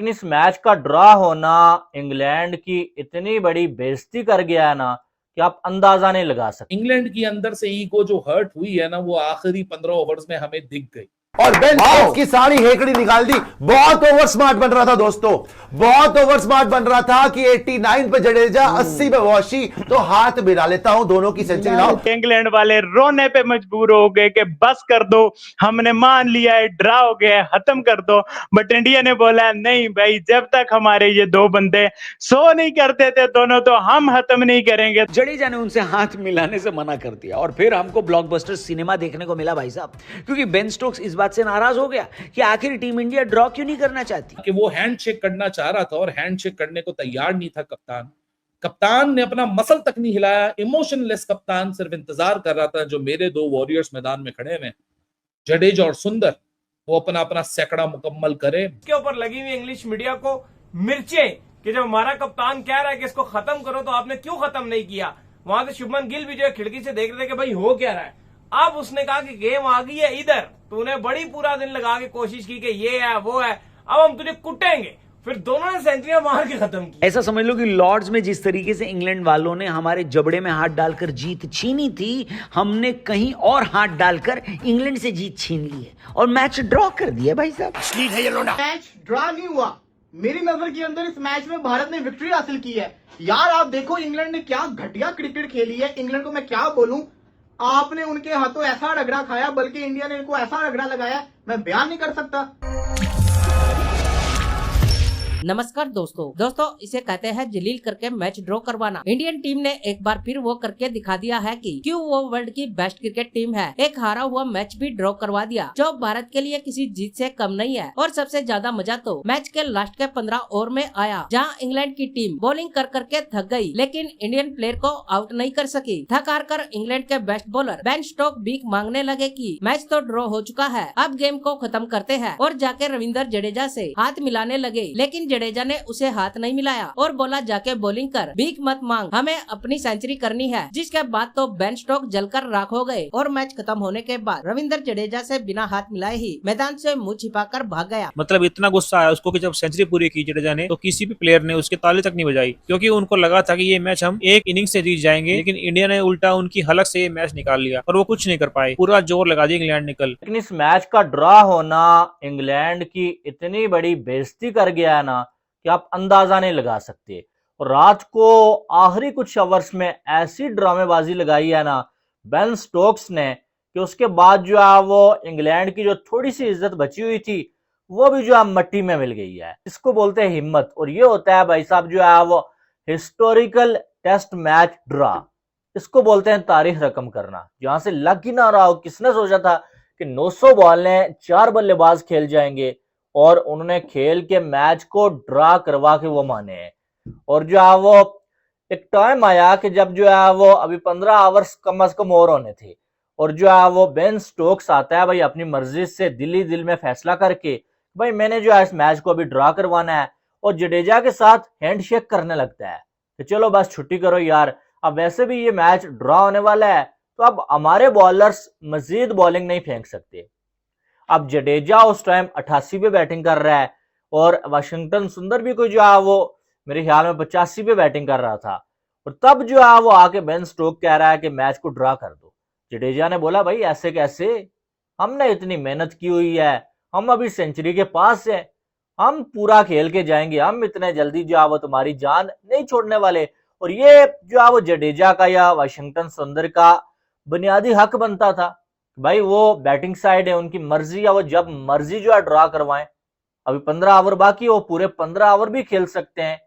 लेकिन इस मैच का ड्रॉ होना इंग्लैंड की इतनी बड़ी बेइज्जती कर गया है ना कि आप अंदाजा नहीं लगा सकते। इंग्लैंड की अंदर से ईगो जो हर्ट हुई है ना, वो आखिरी 15 ओवर्स में हमें दिख गई। और बेन स्टोक्स की सारी हेकड़ी निकाल दी। बहुत ओवर स्मार्ट बन रहा था दोस्तों, बहुत ओवर स्मार्ट बन रहा था कि 89 पे जडेजा, 80 पे वॉशी, तो हाथ मिला लेता हूं दोनों की सेंचुरी ना। इंग्लैंड वाले रोने पे मजबूर हो गए कि बस कर दो, हमने मान लिया है, ड्रा हो गया है, खत्म कर दो। बट इंडिया ने बोला नहीं भाई, जब तक हमारे ये दो बंदे सो नहीं करते थे दोनों, तो हम खत्म नहीं करेंगे। जडेजा ने उनसे हाथ मिलाने से मना कर दिया और फिर हमको ब्लॉकबस्टर सिनेमा देखने को मिला भाई साहब, क्योंकि बेन स्टोक्स इस बात से नाराज हो गया कि आखिर टीम इंडिया ड्रॉ क्यों नहीं करना चाहती। कि वो हैंडशेक करना चाह रहा था और हैंडशेक करने को तैयार नहीं था कप्तान। कप्तान ने अपना मसल तक नहीं हिलाया, इमोशनलेस कप्तान सिर्फ इंतजार कर रहा था जो मेरे दो वॉरियर्स मैदान में खड़े हैं, जडेजा और सुंदर, वो अपना अपना सैकड़ा मुकम्मल करे। इसके ऊपर लगी हुई इंग्लिश मीडिया को मिर्चें कि जब हमारा कप्तान कह रहा है कि इसको खत्म करो तो आपने क्यों खत्म नहीं किया। वहां से शुभमन गिल भी जो है खिड़की से देख रहे थे कि भाई हो क्या रहा है। अब उसने कहा कि गेम आ गई है इधर, तूने बड़ी पूरा दिन लगा के कोशिश की कि ये है वो है, अब हम तुझे कुटेंगे। फिर दोनों ने सेंचुरियां मार के खत्म की। ऐसा समझ लो कि लॉर्ड्स में जिस तरीके से इंग्लैंड वालों ने हमारे जबड़े में हाथ डालकर जीत छीनी थी, हमने कहीं और हाथ डालकर इंग्लैंड से जीत छीन ली है और मैच ड्रॉ कर दिया भाई साहब। मैच ड्रॉ नहीं हुआ। मेरी नजर के अंदर इस मैच में भारत ने विक्ट्री हासिल की है। यार आप देखो इंग्लैंड ने क्या घटिया क्रिकेट खेली है। इंग्लैंड को मैं क्या बोलूं, आपने उनके हाथों ऐसा रगड़ा खाया, बल्कि इंडिया ने इनको ऐसा रगड़ा लगाया मैं बयान नहीं कर सकता। नमस्कार दोस्तों इसे कहते हैं जलील करके मैच ड्रॉ करवाना। इंडियन टीम ने एक बार फिर वो करके दिखा दिया है कि क्यों वो वर्ल्ड की बेस्ट क्रिकेट टीम है। एक हारा हुआ मैच भी ड्रॉ करवा दिया, जो भारत के लिए किसी जीत से कम नहीं है। और सबसे ज्यादा मजा तो मैच के लास्ट के 15 ओवर में आया, जहां इंग्लैंड की टीम बॉलिंग कर करके थक गई, लेकिन इंडियन प्लेयर को आउट नहीं कर सकी। थक हार कर इंग्लैंड के बेस्ट बॉलर बेन स्टोक्स भीख मांगने लगे कि मैच तो ड्रॉ हो चुका है, अब गेम को खत्म करते हैं, और जाके रविंद्र जडेजा से हाथ मिलाने लगे। लेकिन जडेजा ने उसे हाथ नहीं मिलाया और बोला जाके बॉलिंग कर, भीख मत मांग, हमें अपनी सेंचुरी करनी है। जिसके बाद तो बेन स्टोक्स जलकर राख हो गए और मैच खत्म होने के बाद रविंद्र जडेजा से बिना हाथ मिलाए ही मैदान से मुंह छिपाकर भाग गया। मतलब इतना गुस्सा आया उसको कि जब सेंचुरी पूरी की जडेजा ने, तो किसी भी प्लेयर ने उसके ताली तक नहीं बजाई, क्योंकि उनको लगा था कि ये मैच हम एक इनिंग से जीत जाएंगे। लेकिन इंडिया ने उल्टा उनकी हलक से ये मैच निकाल लिया और वो कुछ नहीं कर पाए, पूरा जोर लगा दिया इंग्लैंड ने कल। लेकिन इस मैच का ड्रॉ होना इंग्लैंड की इतनी बड़ी बेइज्जती कर गया है ना कि आप अंदाजा नहीं लगा सकते। और रात को आखिरी कुछ आवर्स में ऐसी ड्रामेबाजी लगाई है ना बेन स्टोक्स ने कि उसके बाद जो है वो इंग्लैंड की जो थोड़ी सी इज्जत बची हुई थी वो भी जो है मट्टी में मिल गई है। इसको बोलते हैं हिम्मत, और ये होता है भाई साहब जो है वो हिस्टोरिकल टेस्ट मैच ड्रा। इसको बोलते हैं तारीख रकम करना। जहां से लग ही ना रहा हो, किसने सोचा था कि 900 बॉल में 4 बल्लेबाज खेल जाएंगे और उन्होंने खेल के मैच को ड्रा करवा के वो माने हैं। और जो है वो एक टाइम आया कि जब जो है वो अभी 15 आवर्स कम से कम और होने थे, और जो है वो बेन स्टोक्स आता है भाई अपनी मर्जी से दिल में फैसला करके, भाई मैंने जो है इस मैच को अभी ड्रा करवाना है, और जडेजा के साथ हैंडशेक करने लगता है कि चलो बस छुट्टी करो यार, अब वैसे भी ये मैच ड्रा होने वाला है, तो अब हमारे बॉलर्स मजीद बॉलिंग नहीं फेंक सकते। अब जडेजा उस टाइम 88 पे बैटिंग कर रहा है और वाशिंगटन सुंदर भी कोई जो है वो मेरे ख्याल में 85 पे बैटिंग कर रहा था, और तब जो है वो आके बेन स्टोक्स कह रहा है कि मैच को ड्रा कर दो। जडेजा ने बोला भाई ऐसे कैसे, हमने इतनी मेहनत की हुई है, हम अभी सेंचुरी के पास है, हम पूरा खेल के जाएंगे, हम इतने जल्दी जो है वो तुम्हारी जान नहीं छोड़ने वाले। और ये जो है वो जडेजा का या वाशिंगटन सुंदर का बुनियादी हक बनता था, भाई वो बैटिंग साइड है, उनकी मर्जी, या वो जब मर्जी जो है ड्रा करवाएं। अभी 15 ओवर बाकी, वो पूरे 15 ओवर भी खेल सकते हैं।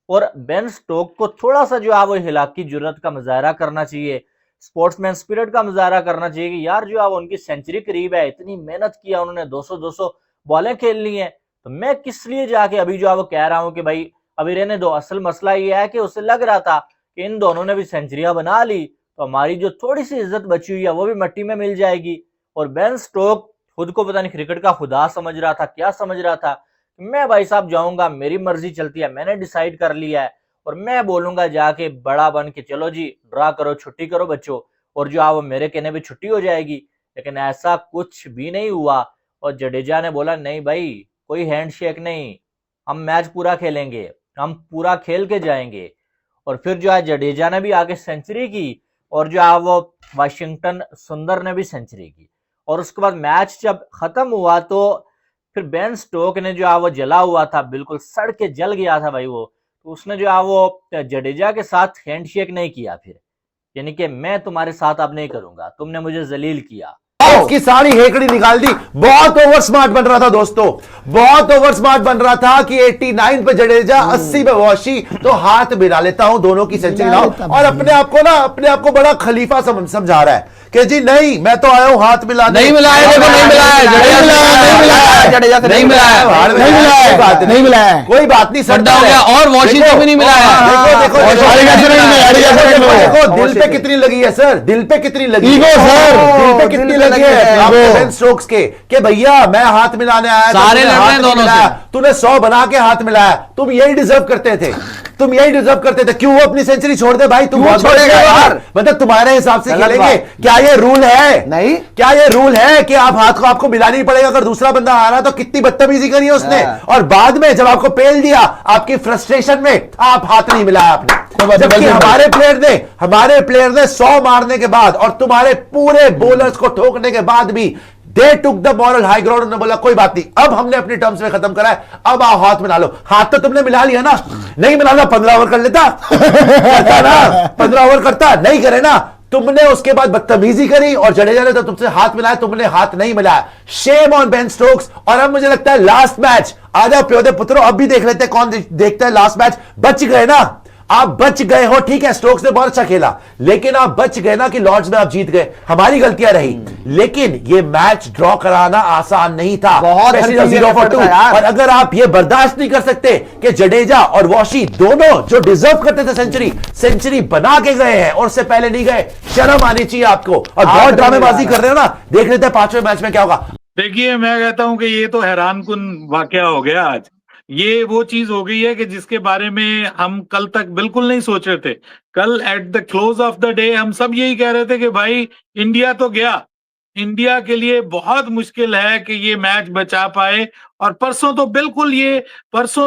और बेन स्टोक्स को थोड़ा सा जो है वो हिलाकी जुर्रत का मुजाहरा करना चाहिए, स्पोर्ट्समैन स्पिरिट का मुजाहरा करना चाहिए कि यार जो है वो उनकी सेंचुरी करीब है, इतनी मेहनत किया उन्होंने, 200 बॉलें खेल ली हैं, तो मैं किस लिए जाके अभी जो है वो कह रहा हूं कि भाई अभी रहने दो। असल मसला ये है कि उसे लग रहा था कि इन दोनों ने भी सेंचुरियां बना ली तो हमारी जो थोड़ी सी इज्जत बची हुई है वो भी मिट्टी में मिल जाएगी। और बेन स्टोक्स खुद को पता नहीं क्रिकेट का खुदा समझ रहा था, क्या समझ रहा था, मैं भाई साहब जाऊंगा, मेरी मर्जी चलती है, मैंने डिसाइड कर लिया है और मैं बोलूंगा जाके बड़ा बन के चलो जी ड्रा करो, छुट्टी करो बच्चों, और जो है वो मेरे कहने पे छुट्टी हो जाएगी। लेकिन ऐसा कुछ भी नहीं हुआ और जडेजा ने बोला नहीं भाई कोई हैंडशेक नहीं, हम मैच पूरा खेलेंगे, हम पूरा खेल के जाएंगे। और फिर जो है जडेजा ने भी आगे सेंचुरी की और जो है वो वाशिंगटन सुंदर ने भी सेंचुरी की। और उसके बाद मैच जब खत्म हुआ तो फिर बेन स्टोक ने जो है वो जला हुआ था, बिल्कुल सड़ के जल गया था भाई वो, तो उसने जो है वो जडेजा के साथ हैंडशेक नहीं किया फिर, यानी कि मैं तुम्हारे साथ अब नहीं करूंगा, तुमने मुझे जलील किया। उसकी सारी हेकड़ी निकाल दी। बहुत ओवर स्मार्ट बन रहा था दोस्तों, बहुत ओवर स्मार्ट बन रहा था कि 89 पे जडेजा, 80 पे वॉशी, तो हाथ मिला लेता हूं दोनों की सेंचुरी लाओ। और अपने आप को बड़ा खलीफा समझा रहा है कि जी नहीं, मैं तो आया हूं हाथ मिला। नहीं मिलाया, देखो नहीं मिलाया, जडेजा से नहीं मिलाया, नहीं मिलाया, कोई बात नहीं सर, हो गया। और वॉशिंगटन भी नहीं मिलाया। देखो दिल पे कितनी लगी है सर, दिल पे कितनी लगी है सर, दिल पे कितनी लगी है बेन स्टोक्स के कि भैया मैं हाथ मिलाने आया, सारे लड़ रहे हैं दोनों से, तूने 100 बना के हाथ मिलाया, तुम यही डिजर्व करते थे, तुम यही डिजर्व करते थे। क्यों वो अपनी सेंचुरी छोड़ दे भाई, तुम छोड़ेगा यार, मतलब तुम्हारे हिसाब से खेलेंगे क्या ये रूल है? नहीं, क्या ये रूल है कि आप हाथ को आपको मिलाना ही पड़ेगा? अगर दूसरा बंदा आ रहा तो कितनी बदतमीजी करी है उसने, और बाद में जब आपको पेल दिया आपकी फ्रस्ट्रेशन में आप हाथ नहीं मिलाया आपने। जबकि हमारे प्लेयर ने 100 मारने के बाद और तुम्हारे पूरे बॉलर्स को ठोकने के बाद भी they took the moral high ground. उन्होंने बोला कोई बात नहीं, अब हमने अपनी टर्म्स में खत्म करा है, अब आओ हाथ मिला लो। हाथ तो तुमने मिला लिया ना, नहीं मिलाना 15 ओवर कर लेता करता ना, 15 ओवर करता, नहीं करे ना। तुमने उसके बाद बदतमीजी करी और जडेजा ने तो तुमसे हाथ मिलाया, तुमने हाथ नहीं मिलाया। Shame on Ben Stokes. और अब मुझे लगता है लास्ट मैच, आ जाओ प्योदे पुत्रों, अब भी देख लेते हैं कौन देखता है लास्ट मैच। बच गए ना, आप बच गए हो, ठीक है स्टोक्स ने बहुत अच्छा खेला, लेकिन आप बच गए ना कि लॉर्ड्स में आप जीत गए, हमारी गलतियां रही। लेकिन ये मैच ड्रॉ कराना आसान नहीं था, बहुत 0 for 2। और अगर आप ये बर्दाश्त नहीं कर सकते कि जडेजा और वॉशी दोनों जो डिजर्व करते थे सेंचुरी बना के गए हैं और उससे पहले नहीं गए, शर्म आनी चाहिए आपको। और बहुत ड्रामेबाजी कर रहे हो ना, देख लेते हैं 5वें मैच में क्या होगा। देखिए, मैं कहता हूं कि ये तो हैरानकुन वाकया हो गया आज। ये वो चीज हो गई है कि जिसके बारे में हम कल तक बिल्कुल नहीं सोच रहे थे। कल at the close of the day हम सब यही कह रहे थे कि भाई इंडिया तो गया, इंडिया के लिए बहुत मुश्किल है कि ये मैच बचा पाए। और परसों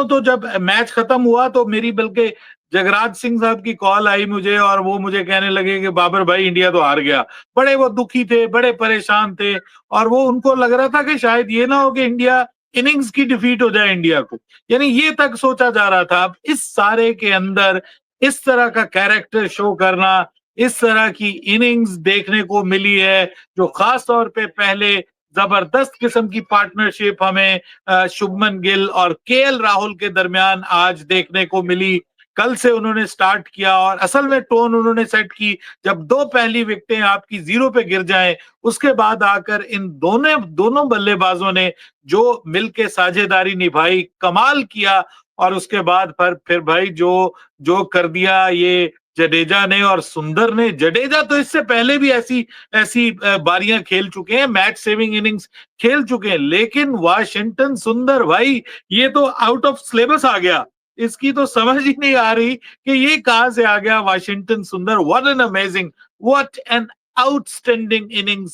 तो जब मैच खत्म हुआ तो मेरी बल्कि जगराज सिंह साहब की कॉल आई मुझे, और वो मुझे कहने लगे कि बाबर भाई इंडिया तो हार गया। बड़े वो दुखी थे, बड़े परेशान थे, और वो उनको लग रहा था कि शायद ये ना हो कि इंडिया इनिंग्स की डिफीट हो जाए इंडिया को, यानी ये तक सोचा जा रहा था। अब इस सारे के अंदर इस तरह का कैरेक्टर शो करना, इस तरह की इनिंग्स देखने को मिली है, जो खास तौर पे पहले जबरदस्त किस्म की पार्टनरशिप हमें शुभमन गिल और केएल राहुल के दरमियान आज देखने को मिली। कल से उन्होंने स्टार्ट किया और असल में टोन उन्होंने सेट की। जब 2 पहली विकेटें आपकी 0 पे गिर जाएं, उसके बाद आकर इन दोनों बल्लेबाजों ने जो मिलके साझेदारी निभाई, कमाल किया। और उसके बाद फिर भाई जो कर दिया ये जडेजा ने और सुंदर ने। जडेजा तो इससे पहले भी ऐसी बारियां खेल चुके हैं, मैच सेविंग इनिंग्स खेल चुके हैं, लेकिन वाशिंगटन सुंदर भाई ये तो आउट ऑफ सिलेबस आ गया। इसकी तो समझ ही नहीं आ रही कि ये कहां से आ गया वाशिंगटन सुंदर। What an amazing, what an outstanding innings